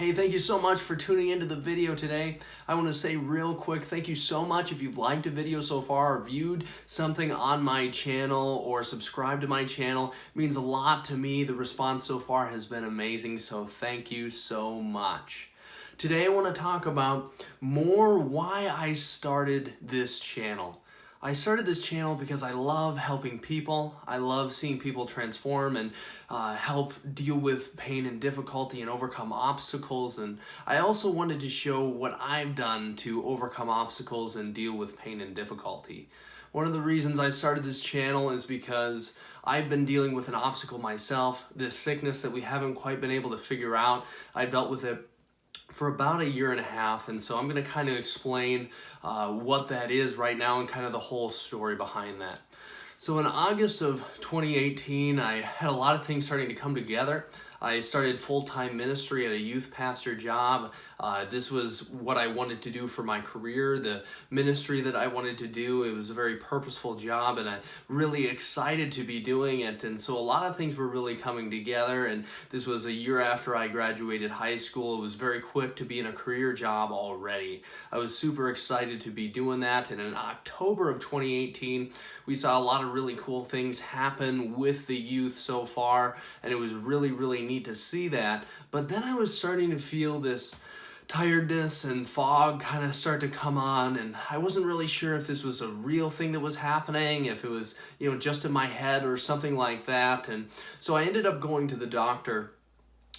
Hey, thank you so much for tuning into the video today. I want to say real quick, thank you so much if you've liked a video so far or viewed something on my channel or subscribed to my channel. It means a lot to me. The response so far has been amazing, so thank you so much. Today I want to talk about more why I started this channel. I started this channel because I love helping people. I love seeing people transform and help deal with pain and difficulty and overcome obstacles. And I also wanted to show what I've done to overcome obstacles and deal with pain and difficulty. One of the reasons I started this channel is because I've been dealing with an obstacle myself, this sickness that we haven't quite been able to figure out. I dealt with it for about a year and a half, and so I'm going to kind of explain what that is right now and kind of the whole story behind that. So in August of 2018, I had a lot of things starting to come together. I started full-time ministry at a youth pastor job. This was what I wanted to do for my career, the ministry that I wanted to do. It was a very purposeful job, and I'm really excited to be doing it. And so a lot of things were really coming together, and this was a year after I graduated high school. It was very quick to be in a career job already. I was super excited to be doing that, and in October of 2018, we saw a lot of really cool things happen with the youth so far, and it was really, really neat to see that. But then I was starting to feel this tiredness and fog kind of start to come on, and I wasn't really sure if this was a real thing that was happening, if it was, just in my head or something like that. And so I ended up going to the doctor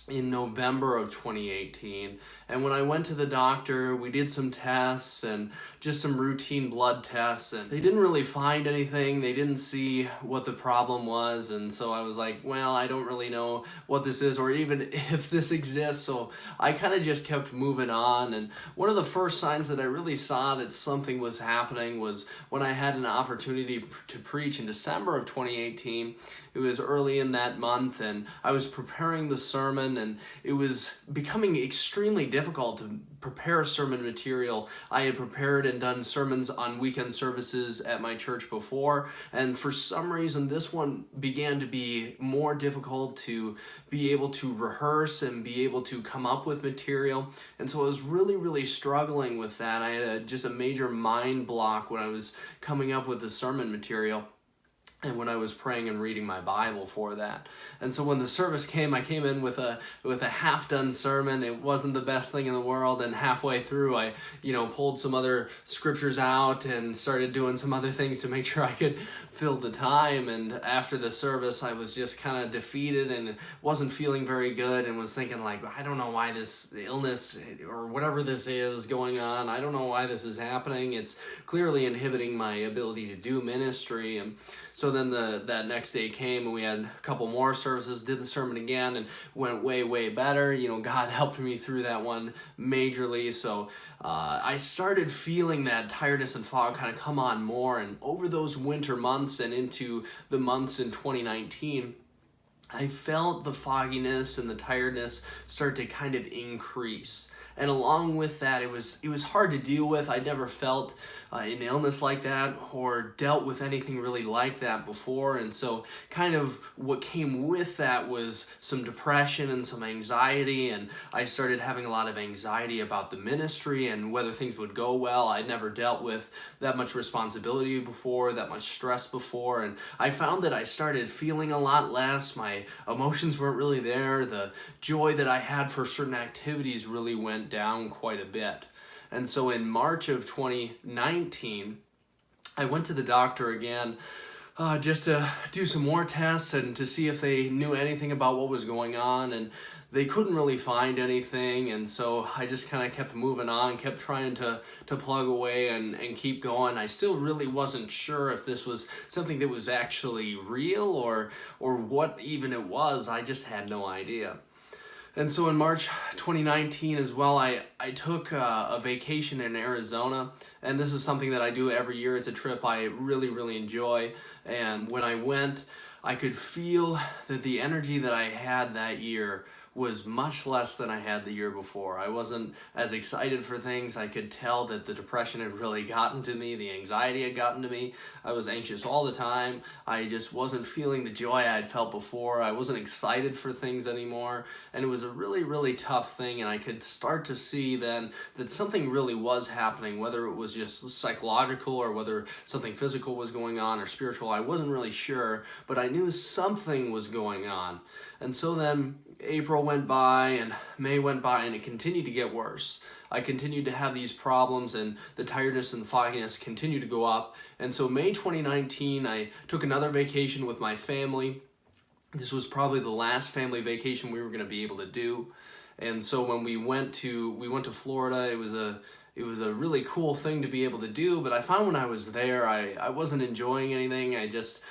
in November of 2018, and when I went to the doctor, we did some tests and just some routine blood tests, and they didn't really find anything. They didn't see what the problem was, and so I was like, well, I don't really know what this is or even if this exists. So I kind of just kept moving on, and one of the first signs that I really saw that something was happening was when I had an opportunity to preach in December of 2018. It was early in that month, and I was preparing the sermon, and it was becoming extremely difficult to prepare sermon material. I had prepared and done sermons on weekend services at my church before, and for some reason this one began to be more difficult to be able to rehearse and be able to come up with material. And so I was really, really struggling with that. I had just a major mind block when I was coming up with the sermon material, and when I was praying and reading my Bible for that. And so when the service came, I came in with a half-done sermon. It wasn't the best thing in the world, and halfway through I pulled some other scriptures out and started doing some other things to make sure I could fill the time. And after the service, I was just kind of defeated and wasn't feeling very good, and was thinking, like, I don't know why this illness or whatever this is going on, I don't know why this is happening. It's clearly inhibiting my ability to do ministry. And so then that next day came, and we had a couple more services, did the sermon again, and went way, way better. God helped me through that one majorly. So I started feeling that tiredness and fog kind of come on more, and over those winter months and into the months in 2019, I felt the fogginess and the tiredness start to kind of increase. And along with that, it was hard to deal with. I'd never felt an illness like that or dealt with anything really like that before. And so kind of what came with that was some depression and some anxiety. And I started having a lot of anxiety about the ministry and whether things would go well. I'd never dealt with that much responsibility before, that much stress before. And I found that I started feeling a lot less. My emotions weren't really there. The joy that I had for certain activities really went down quite a bit. And so in March of 2019, I went to the doctor again just to do some more tests and to see if they knew anything about what was going on, and they couldn't really find anything. And so I just kind of kept moving on, kept trying to plug away and keep going. I still really wasn't sure if this was something that was actually real or what even it was. I just had no idea. And so in March 2019 as well, I took a vacation in Arizona, and this is something that I do every year. It's a trip I really, really enjoy. And when I went, I could feel that the energy that I had that year was much less than I had the year before. I wasn't as excited for things. I could tell that the depression had really gotten to me, the anxiety had gotten to me. I was anxious all the time. I just wasn't feeling the joy I had felt before. I wasn't excited for things anymore, and it was a really, really tough thing, and I could start to see then that something really was happening, whether it was just psychological or whether something physical was going on or spiritual. I wasn't really sure, but I knew something was going on. And so then April went by and May went by, and it continued to get worse. I continued to have these problems, and the tiredness and the fogginess continued to go up. And so May 2019, I took another vacation with my family. This was probably the last family vacation we were going to be able to do. And so when we went to Florida, it was a really cool thing to be able to do, but I found when I was there, I wasn't enjoying anything. I just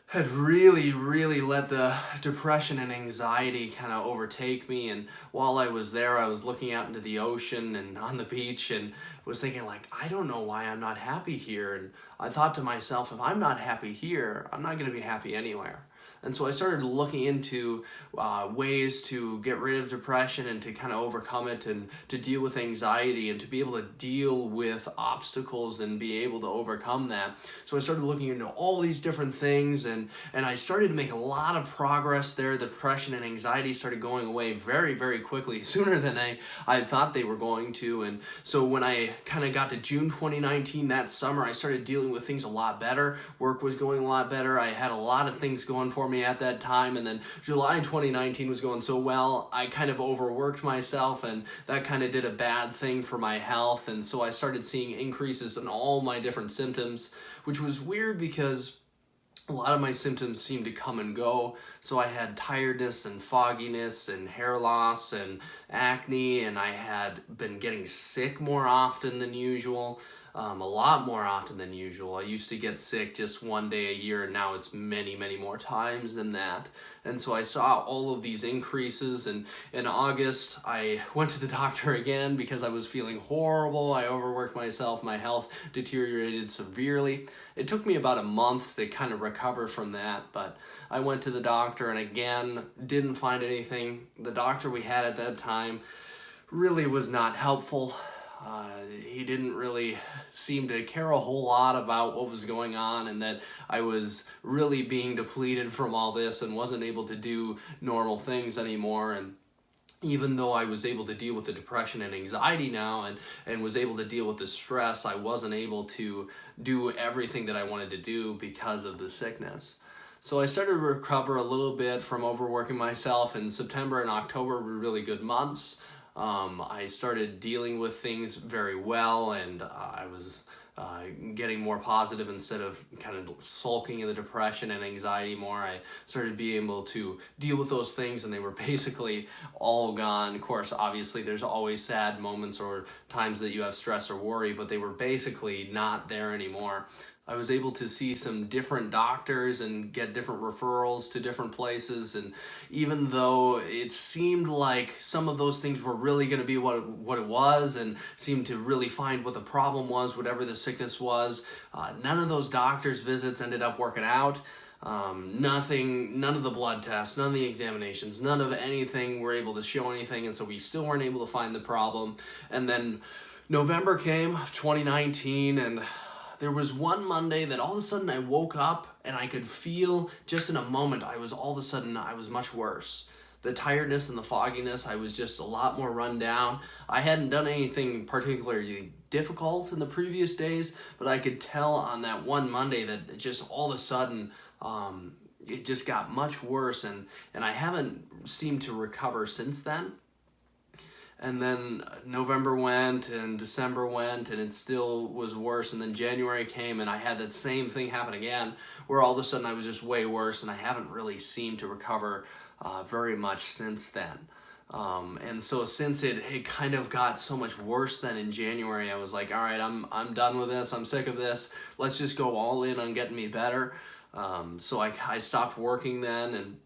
had really, really let the depression and anxiety kind of overtake me. And while I was there, I was looking out into the ocean and on the beach and was thinking, like, I don't know why I'm not happy here. And I thought to myself, if I'm not happy here, I'm not going to be happy anywhere. And so I started looking into ways to get rid of depression and to kind of overcome it and to deal with anxiety and to be able to deal with obstacles and be able to overcome that. So I started looking into all these different things, and I started to make a lot of progress there. The depression and anxiety started going away very, very quickly, sooner than I thought they were going to. And so when I kind of got to June 2019, that summer, I started dealing with things a lot better. Work was going a lot better. I had a lot of things going for me at that time. And then July 2019 was going so well, I kind of overworked myself, and that kind of did a bad thing for my health. And so I started seeing increases in all my different symptoms, which was weird because a lot of my symptoms seemed to come and go. So I had tiredness and fogginess and hair loss and acne, and I had been getting sick more often than usual, a lot more often than usual. I used to get sick just one day a year, and now it's many, many more times than that. And so I saw all of these increases, and in August, I went to the doctor again because I was feeling horrible. I overworked myself. My health deteriorated severely. It took me about a month to kind of recover from that, but I went to the doctor and again, didn't find anything. The doctor we had at that time really was not helpful. He didn't really seem to care a whole lot about what was going on, and that I was really being depleted from all this and wasn't able to do normal things anymore. And even though I was able to deal with the depression and anxiety now and was able to deal with the stress, I wasn't able to do everything that I wanted to do because of the sickness. So I started to recover a little bit from overworking myself, and September and October were really good months. I started dealing with things very well, and I was getting more positive instead of kind of sulking in the depression and anxiety more. I started being able to deal with those things, and they were basically all gone. Of course, obviously, there's always sad moments or times that you have stress or worry, but they were basically not there anymore. I was able to see some different doctors and get different referrals to different places, and even though it seemed like some of those things were really going to be what it was and seemed to really find what the problem was, whatever the sickness was, none of those doctors' visits ended up working out. None of the blood tests, none of the examinations, none of anything were able to show anything, and so we still weren't able to find the problem. And then November came, 2019, and there was one Monday that all of a sudden I woke up and I could feel just in a moment I was much worse. The tiredness and the fogginess, I was just a lot more run down. I hadn't done anything particularly difficult in the previous days, but I could tell on that one Monday that it just all of a sudden it just got much worse, and I haven't seemed to recover since then. And then November went and December went and it still was worse. And then January came and I had that same thing happen again, where all of a sudden I was just way worse, and I haven't really seemed to recover very much since then. And so since it kind of got so much worse then in January, I was like, all right, I'm done with this. I'm sick of this. Let's just go all in on getting me better. So I stopped working then and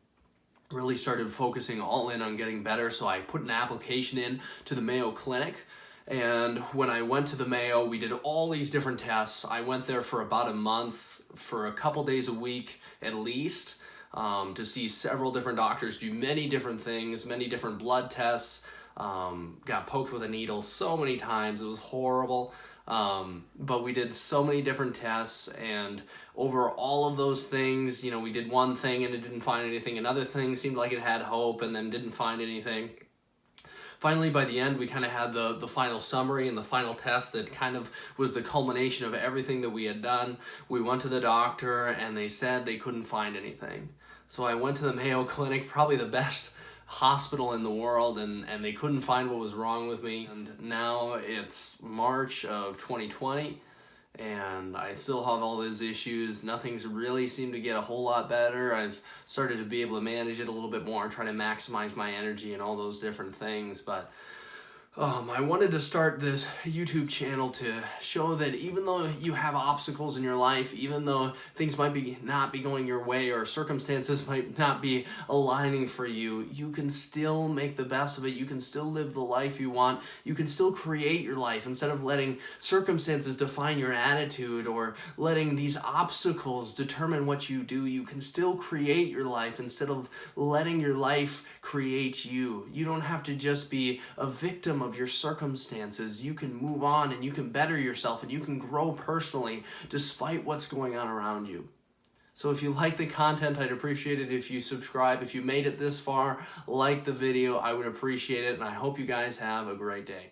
really started focusing all in on getting better. So I put an application in to the Mayo Clinic, and when I went to the Mayo, we did all these different tests. I went there for about a month, for a couple days a week at least. to see several different doctors, do many different things, many different blood tests, got poked with a needle so many times. It was horrible. But we did so many different tests, and over all of those things, you know, we did one thing and it didn't find anything. Another thing seemed like it had hope and then didn't find anything. Finally, by the end, we kind of had the final summary and the final test that kind of was the culmination of everything that we had done. We went to the doctor and they said they couldn't find anything. So I went to the Mayo Clinic, probably the best hospital in the world, and they couldn't find what was wrong with me. And now it's March of 2020 and I still have all those issues. Nothing's really seemed to get a whole lot better. I've started to be able to manage it a little bit more and try to maximize my energy and all those different things, but I wanted to start this YouTube channel to show that even though you have obstacles in your life, even though things might not be going your way or circumstances might not be aligning for you, you can still make the best of it. You can still live the life you want. You can still create your life instead of letting circumstances define your attitude or letting these obstacles determine what you do. You can still create your life instead of letting your life create you. You don't have to just be a victim of your circumstances. You can move on and you can better yourself and you can grow personally despite what's going on around you. So if you like the content, I'd appreciate it if you subscribe. If you made it this far, like the video, I would appreciate it, and I hope you guys have a great day.